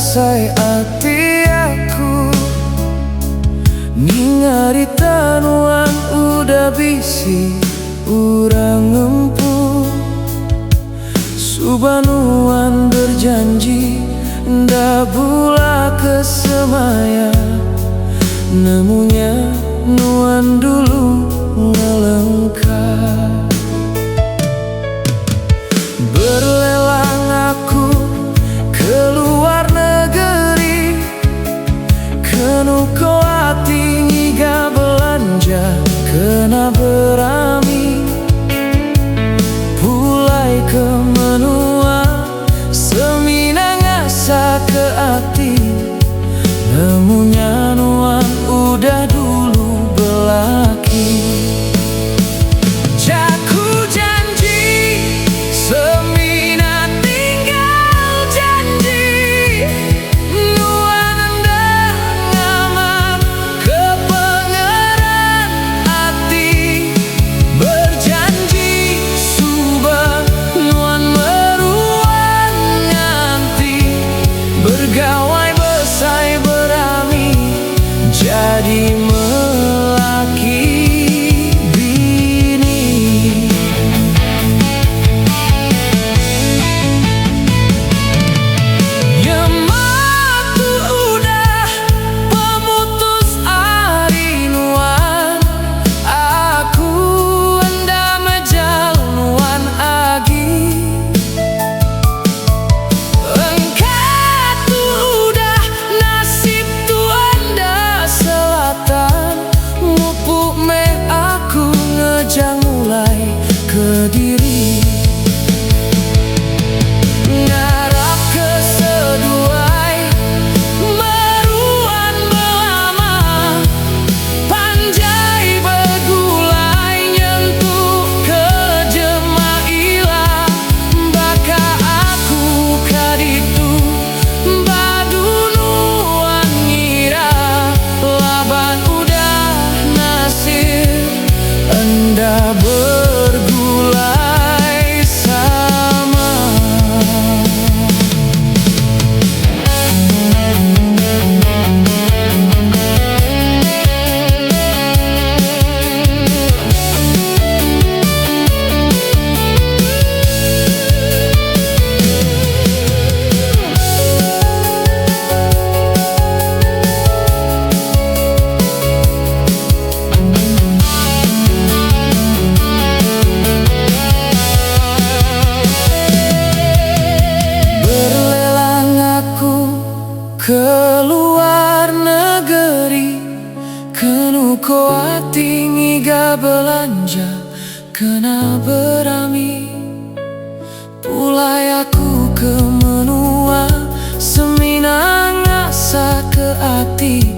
besai ati aku ningari tanuan udah bisi urang empu subanuan berjanji nda bula kesemaya nemunya nuan dulu ngelengkap. Berlelang aku keluar negeri kenu ko ati ngiga belanja kena berami pulai ke menua semina ngasa ke ati nemunya nuan udah dulu belaki. Jaku janji semina tinggal janji nuan anda ngamar kepengeran hati berjanji subah nuan meruan nganti bergawai besai berami jadi melaki bini. Yemaku udah pemutus ari nuan aku anda mejaluan agi engkau tuh udah nasib tuh anda selatan mupuk me aku ngejang mulai ke diri ngarap keseduai meruan belama panjai begulai nyentuh ke jemaila baka aku kaditu badunuan ngira laban udah nasib anda bergulai sama. Berlelang aku keluar negeri kenu ko ati ngiga belanja kena berami pulai aku ke menua semina ngasa ke ati